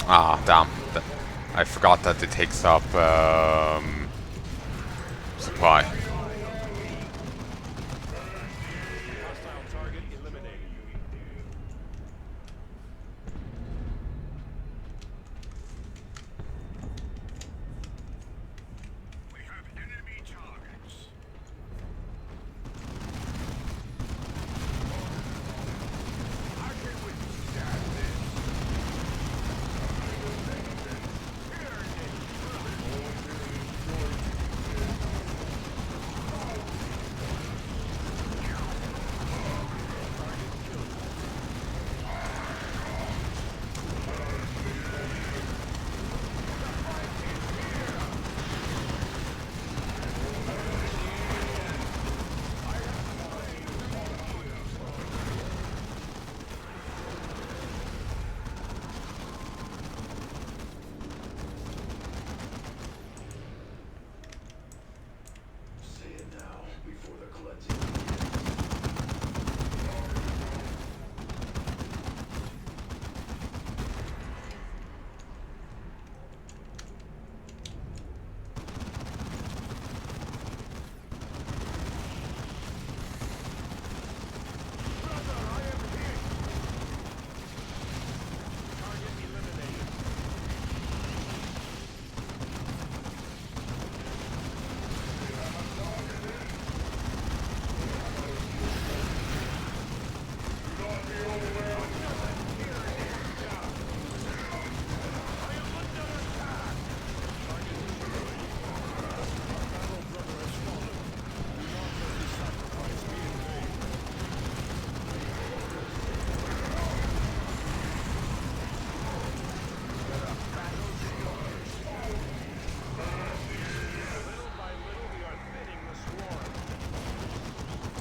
Ah, damn. I forgot that it takes up supply.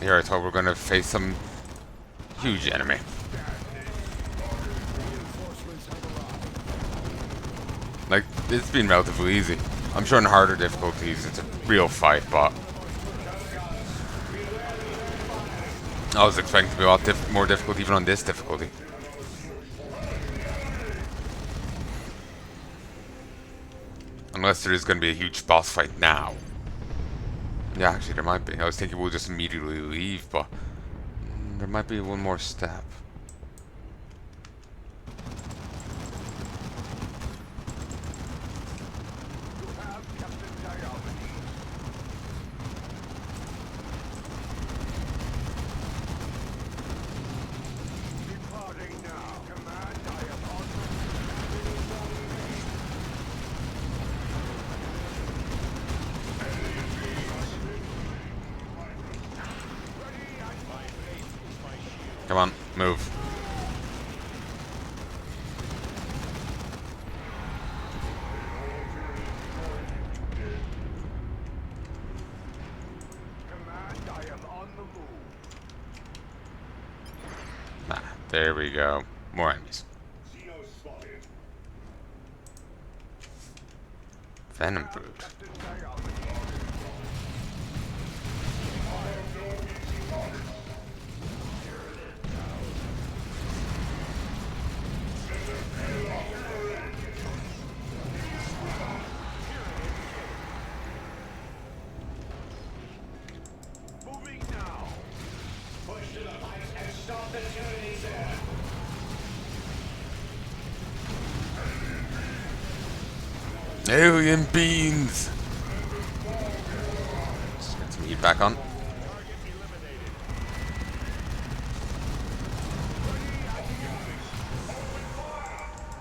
Here I thought we were gonna face some huge enemy. Like, it's been relatively easy. I'm sure in harder difficulties it's a real fight, but I was expecting to be a lot more difficult even on this difficulty. Unless there is going to be a huge boss fight now. Yeah, actually there might be. I was thinking we'll just immediately leave, but there might be one more step. Come on, move. Command, I am on the move. Ah, there we go. More enemies. Venom Brood. Alien beans! Just get some heat back on.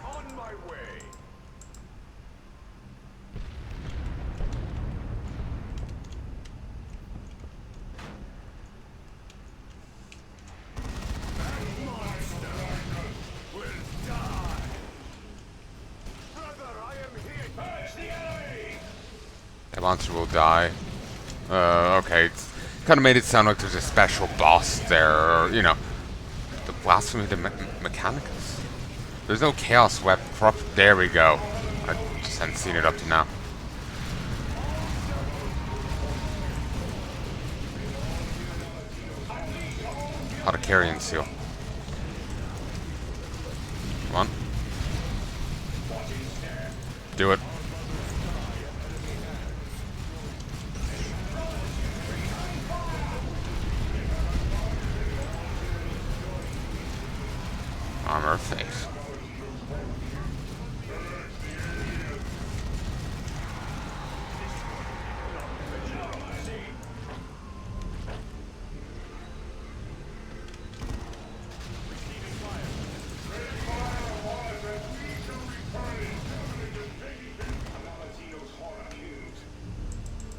On my way. That monster will die. Brother, I am here. Purge the enemy. That monster will die. Okay. It's kind of made it sound like there's a special boss there, or, you know, the Blasphemy of the Mechanicus. There's no Chaos Weapon. There we go. I just hadn't seen it up to now. Carrion Seal. Come on. Do it. Armor face.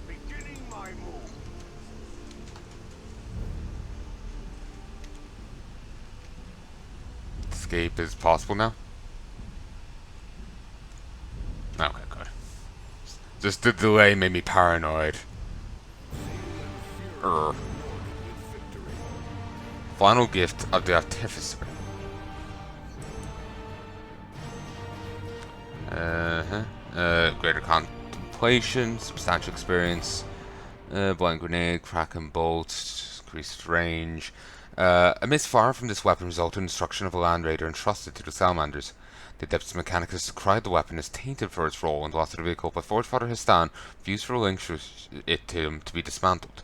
Beginning my move. Escape is possible now? Okay, good. Just the delay made me paranoid. Final gift of the Artificer. Greater contemplation, substantial experience, blind grenade, crack and bolt, increased range. A misfire from this weapon resulted in destruction of a land raider entrusted to the Salamanders. The Adeptus Mechanicus decried the weapon as tainted for its role and lost the vehicle, but Forge Father Histan refused to relinquish it to him to be dismantled.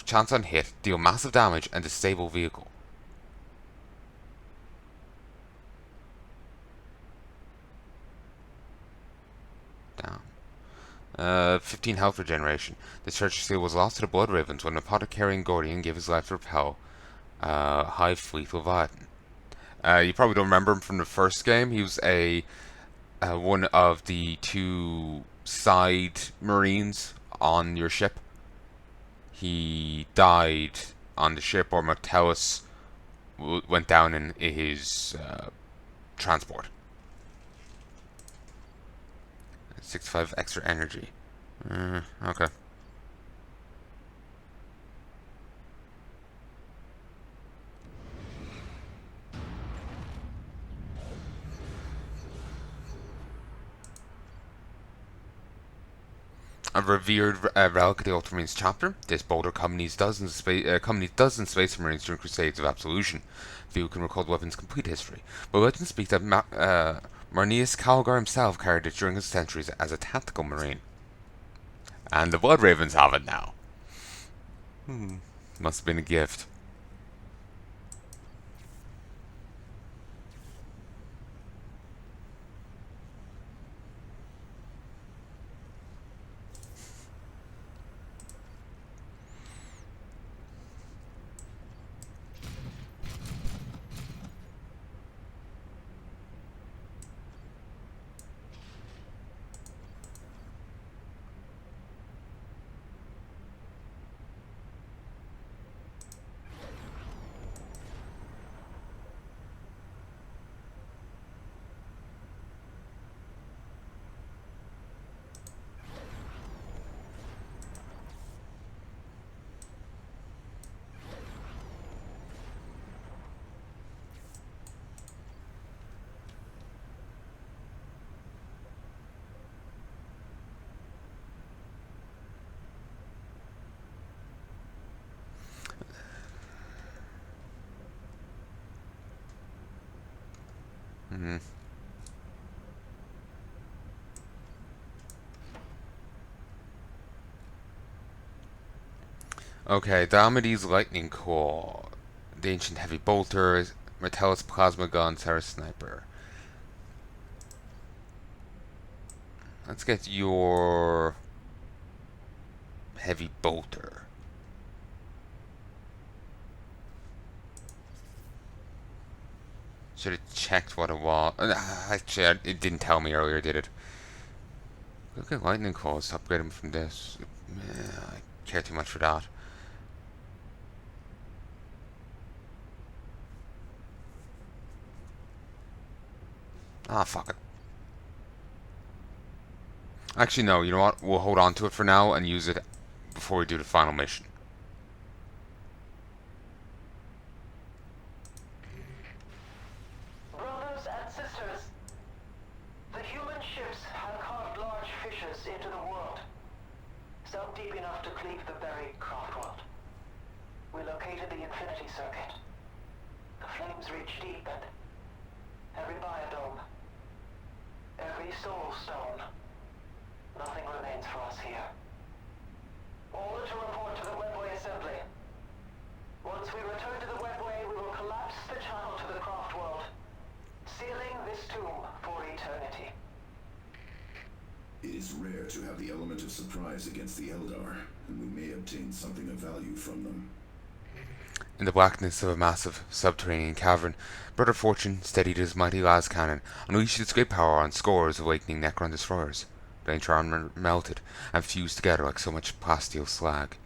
Chance on hit, deal massive damage, and disable vehicle. Down. 15 health regeneration. The treasure seal was lost to the Blood Ravens when the Apothecary Gordian gave his life to repel High Fleet Leviathan. You probably don't remember him from the first game. He was one of the two side marines on your ship. He died on the ship, or Martellus went down in his transport. 65 extra energy. Okay. A revered relic of the Ultramarines chapter, this boulder accompanies dozens of Space Marines during Crusades of Absolution. Few can recall the weapon's complete history, but legends speak that Marneus Calgar himself carried it during his centuries as a tactical marine. And the Blood Ravens have it now. Must have been a gift. Okay, Diomedes Lightning Core, the Ancient Heavy Bolter, Metellus Plasma Gun, Sarah Sniper. Let's get your Heavy Bolter. Should have checked what it was. Actually, it didn't tell me earlier, did it? Look at Lightning Claws, upgrade him from this. I care too much for that. Ah, fuck it. Actually, no, you know what? We'll hold on to it for now and use it before we do the final mission. Brothers and sisters, the human ships have carved large fissures into the world, some deep enough to cleave the buried craft world. We located the Infinity Circuit. The flames reach deep and every biodome. every soul stone. Nothing remains for us here. All to report to the webway assembly. Once we return to the webway, we will collapse the channel to the craft world, sealing this tomb for eternity. It is rare to have the element of surprise against the Eldar, and we may obtain something of value from them. In the blackness of a massive subterranean cavern, Brother Fortune steadied his mighty las cannon, unleashed its great power on scores of awakening Necron destroyers. The ancient armor melted and fused together like so much plasteel slag.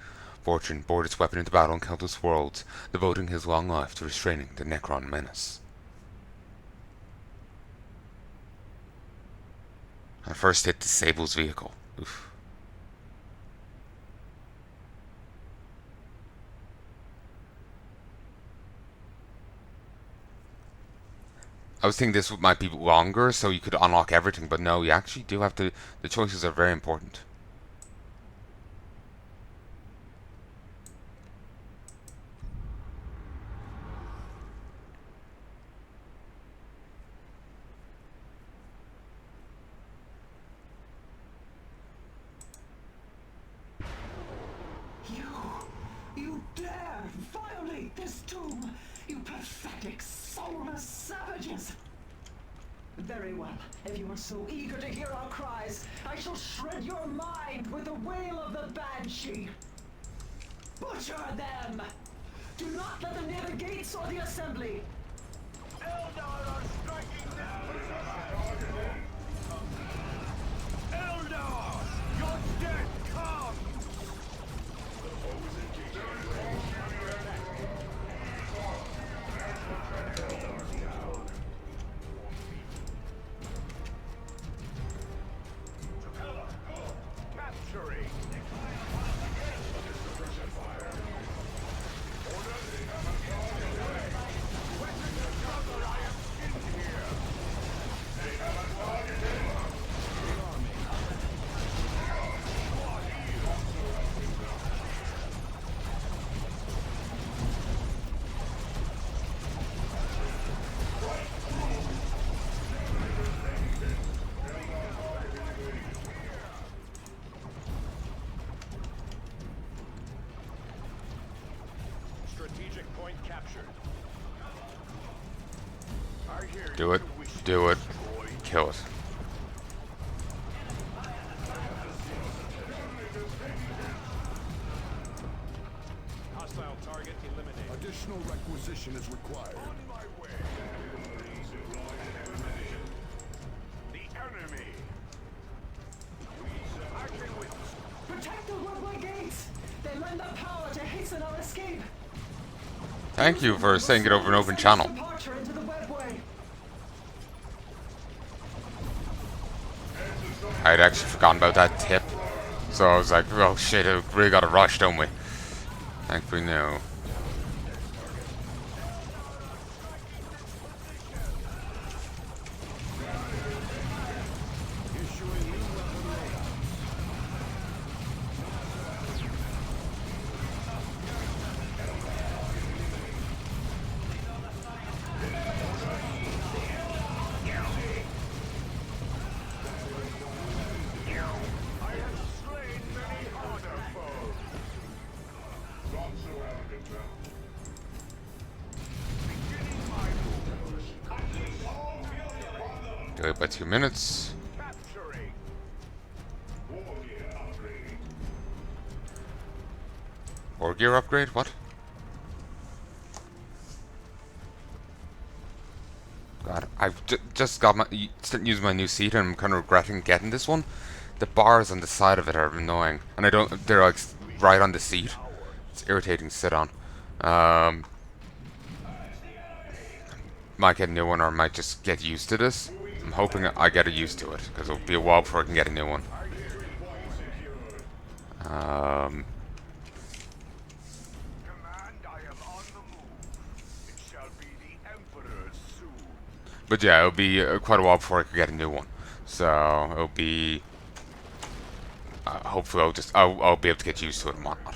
Fortune bore its weapon into battle in countless worlds, devoting his long life to restraining the Necron menace. And first hit disables vehicle. Oof. I was thinking this might be longer so you could unlock everything, but no, you actually do have to. The choices are very important. You dare violate this tomb, you pathetic, soulless savages! Very well. If you are so eager to hear our cries, I shall shred your mind with the wail of the Banshee. Butcher them! Do not let them near the gates or the assembly! Eldar are striking now! Eldar! Your death comes! Capturing! Strategic point captured. I hear Do it. you wish to Do it. destroy. Kill it. Hostile target eliminated. Additional requisition is required. On my way. The enemy. Acting with Protect the webway gates! They lend the power to hasten our escape! Thank you for saying it over an open channel. Departure into the webway. I'd actually forgotten about that tip. So I was like, oh shit, we really gotta rush, don't we? Thankfully, no. I have slain many harder foes. Beginning my move. Do it by 2 minutes. Capturing. Or gear upgrade? What? God, I've just got my used my new seat, and I'm kind of regretting getting this one. The bars on the side of it are annoying, and I don't. They're like right on the seat. It's irritating to sit on. Might get a new one, or I might just get used to this. I'm hoping I get used to it, because it'll be a while before I can get a new one. Command, I am on the move. It shall be the Emperor's soon. But yeah, it'll be quite a while before I can get a new one. So it'll be. Hopefully, I'll be able to get used to it and whatnot.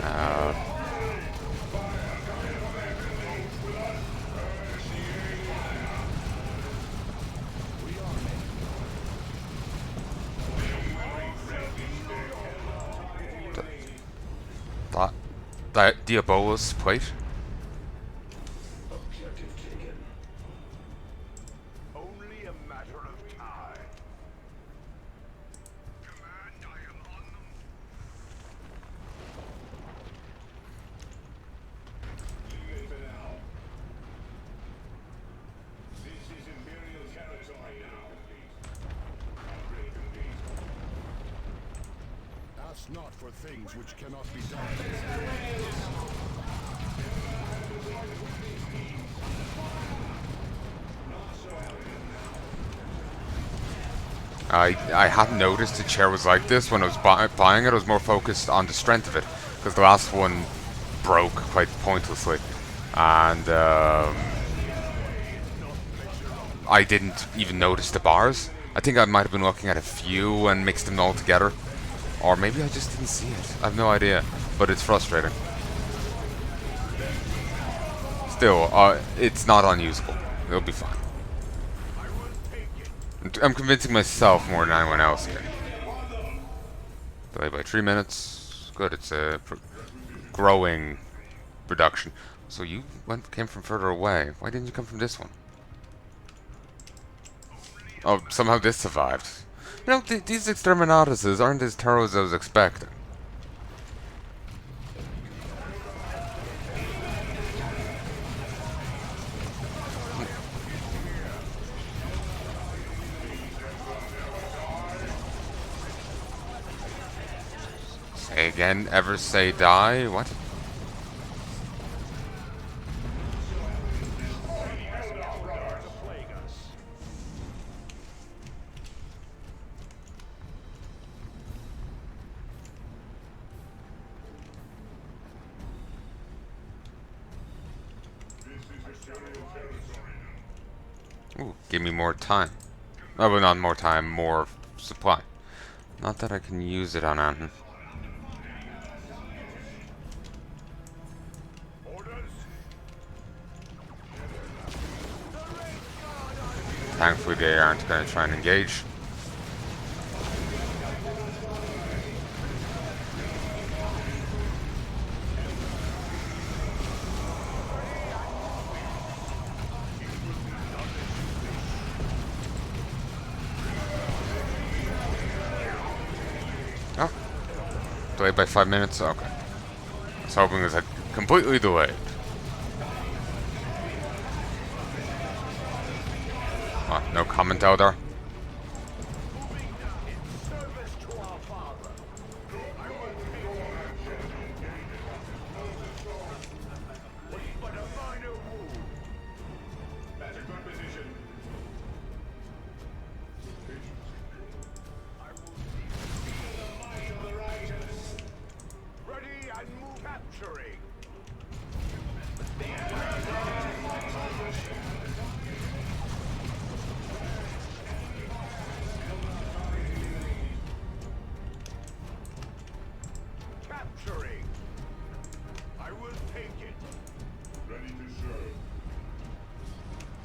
Uh, that Diabolus plate. Objective taken. Only a matter of time. Command, I am on the move. Leave it for now. This is Imperial territory now. Upgrade complete. Ask not for things which cannot be done. I hadn't noticed the chair was like this when I was buying it. I was more focused on the strength of it, because the last one broke quite pointlessly, and I didn't even notice the bars. I think I might have been looking at a few and mixed them all together, or maybe I just didn't see it. I have no idea, but it's frustrating. Still, it's not unusable. It'll be fine. I'm convincing myself more than anyone else here. Delay by 3 minutes. Good, it's a growing reduction. So you came from further away. Why didn't you come from this one? Oh, somehow this survived. You know, these exterminatuses aren't as thorough as I was expecting. Say again, ever say die? What? Ooh, give me more time. Oh, well, not more time, more supply. Not that I can use it on anything. Thankfully, they aren't going to try and engage. Oh, delayed by 5 minutes. Okay, I was hoping it was completely delayed. Oh, no comment out there.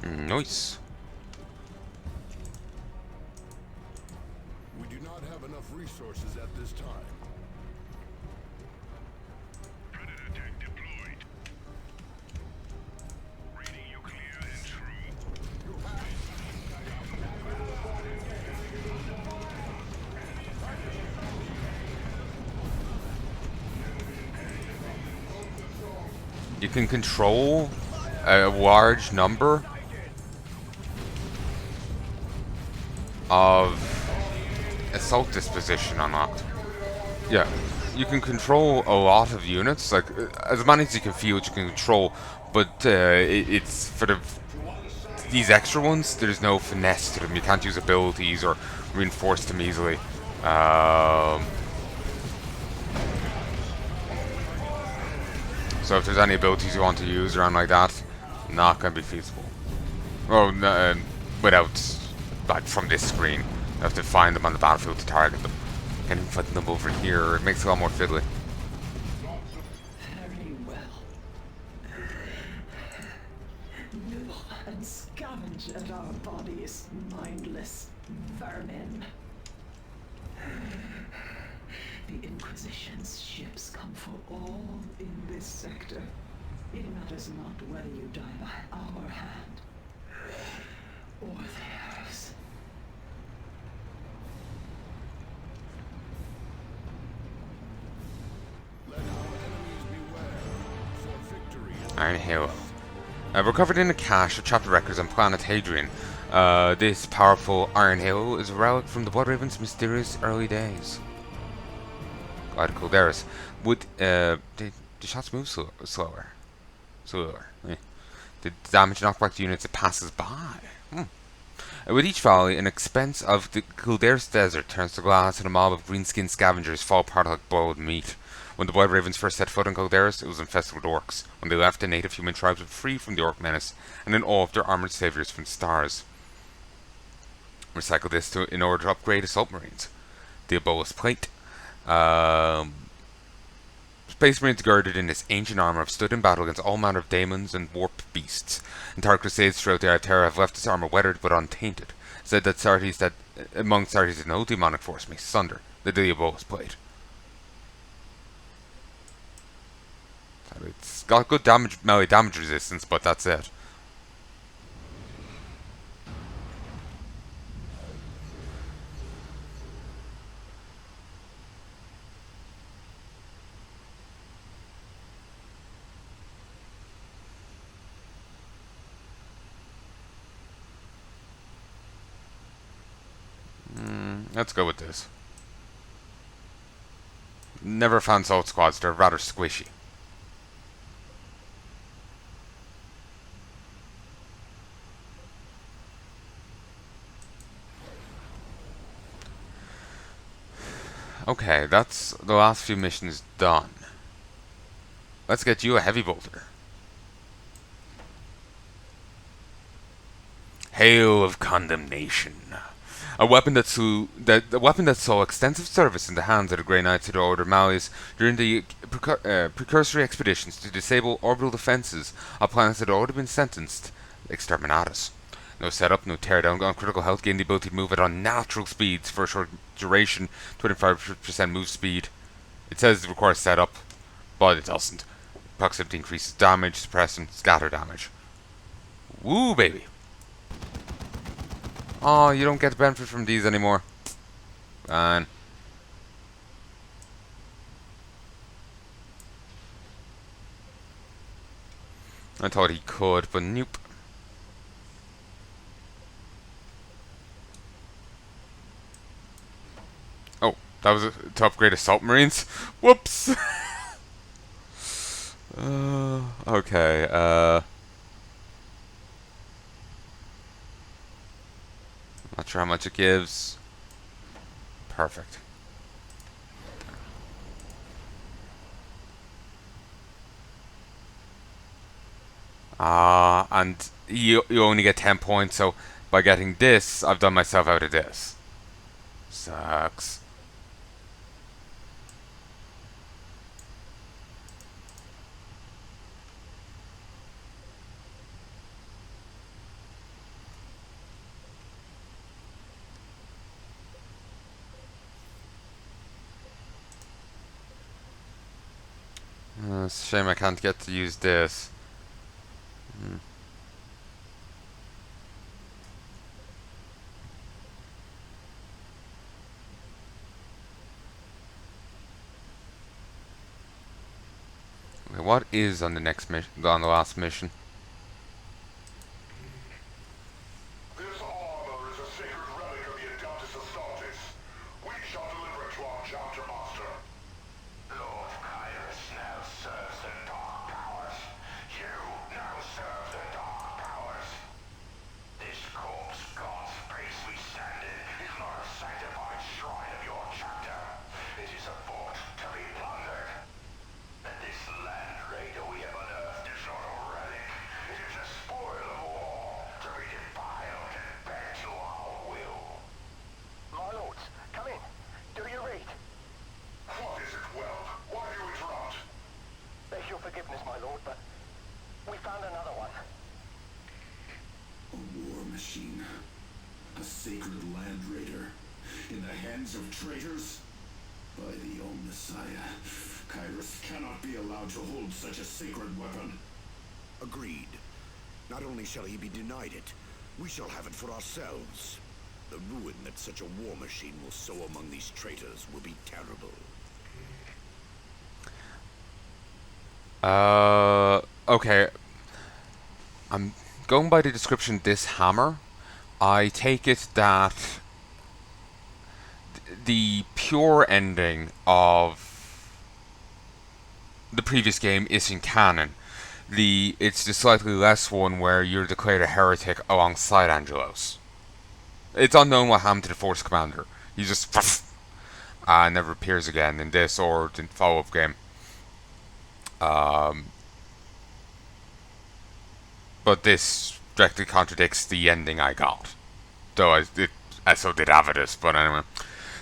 Nice. We do not have enough resources at this time. Predator tech deployed. Reading you clear and true. You can control a large number of assault disposition unlocked. Yeah, you can control a lot of units, like as many as you can field you can control, but it's for these extra ones, there's no finesse to them. You can't use abilities or reinforce them easily. So if there's any abilities you want to use around like that, not going to be feasible. Oh, no, without, like, from this screen. You have to find them on the battlefield to target them. Can't even find them over here. It makes it a lot more fiddly. scavenge at our bodies, mindless vermin. The Inquisition's ships come for all in this sector. It matters not whether you die by our hand or theirs. Let our enemies beware, for victory is Iron Hill. Recovered in a cache of chapter records on planet Hadrian. This powerful Iron Hill is a relic from the Bloodraven's mysterious early days. Glad Calderas. Would the shots move slower? Eh. The damage knocked back to units it passes by. With each volley, an expanse of the Calderas desert turns to glass and a mob of green-skinned scavengers fall apart like boiled meat. When the Blood Ravens first set foot on Calderas, it was infested with orcs. When they left, the native human tribes were free from the orc menace, and in awe of their armoured saviours from the stars. Recycle this in order to upgrade assault marines. The Abolus Plate. Space Marines girded in this ancient armour have stood in battle against all manner of daemons and warp beasts. Entire crusades throughout the Terra have left this armour weathered but untainted. Said that among Sartes that no demonic force may sunder the Abolus Plate. It's got good melee damage resistance, but that's it. Let's go with this. Never found Salt Squads, they're rather squishy. Okay, that's the last few missions done. Let's get you a heavy bolter. Hail of Condemnation. A weapon that saw extensive service in the hands of the Grey Knights of the Order Malleus during the precursory expeditions to disable orbital defences of planets that had already been sentenced exterminatus. No setup, no teardown, on critical health gain the ability to move at unnatural speeds for a short duration, 25% move speed. It says it requires setup, but it doesn't. Proximity increases damage, suppress and scatter damage. Woo, baby! Oh, you don't get the benefit from these anymore. Fine. I thought he could, but nope. Oh, that was to upgrade assault marines? Whoops! Okay, not sure how much it gives. Perfect. And you only get 10 points, so by getting this, I've done myself out of this. Sucks. It's a shame I can't get to use this. Okay, what is on the next mission? On the last mission? This armor is a sacred relic of the Adeptus Astartes. We shall deliver it to our chapter master. Lord Kyrus now serves the Dark Powers. You now serve the Dark Powers. This corpse god space we stand in is not a sanctified shrine of your chapter. It is a fort to be plundered. And this land raider we have unearthed is not a relic. It is a spoil of war to be defiled and bent to our will. My lords, come in. Do your read. What? sacred land raider in the hands of traitors? By the old Messiah, Kyrus cannot be allowed to hold such a sacred weapon. Agreed. Not only shall he be denied it, we shall have it for ourselves. The ruin that such a war machine will sow among these traitors will be terrible. Okay. I'm going by the description of this hammer. I take it that the pure ending of the previous game isn't canon. It's the slightly less one where you're declared a heretic alongside Angelos. It's unknown what happened to the Force Commander. He just never appears again in this or the follow-up game. But this directly contradicts the ending I got. Though I so did Avidus, but anyway.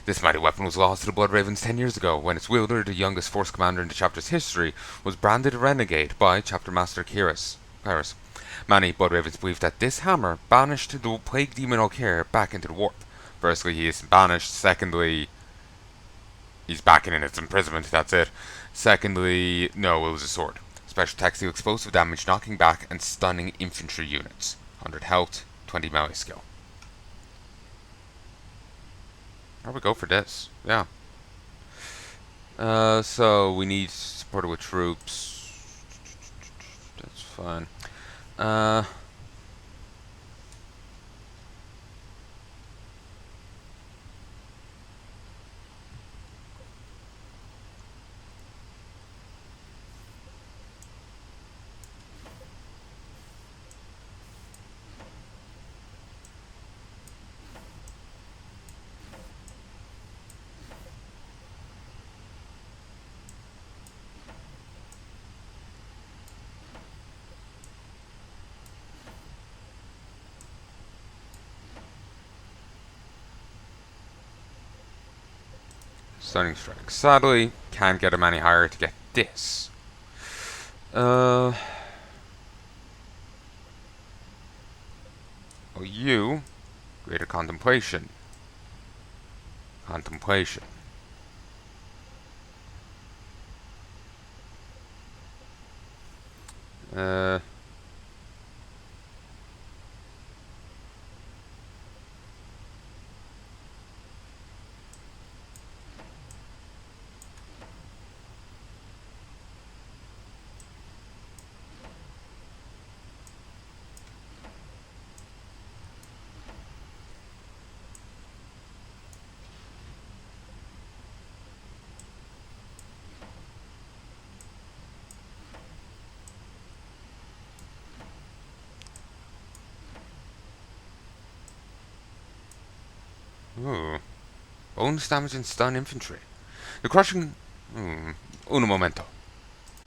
This mighty weapon was lost to the Blood Ravens 10 years ago, when its wielder, the youngest Force Commander in the chapter's history, was branded a renegade by Chapter Master Siccaris. Many Blood Ravens believe that this hammer banished the Plague Demon Okeer back into the warp. Firstly, he isn't banished. Secondly, he's back in its imprisonment, that's it. Secondly, no, it was a sword. Special textile explosive damage, knocking back and stunning infantry units. 100 health, 20 melee skill. How we go for this? Yeah. So we need support with troops. That's fine. Stunning strike. Sadly, can't get him any higher to get this. Oh, you. Greater contemplation. Contemplation. Ooh. Bonus damage and stun infantry. The crushing... un momento.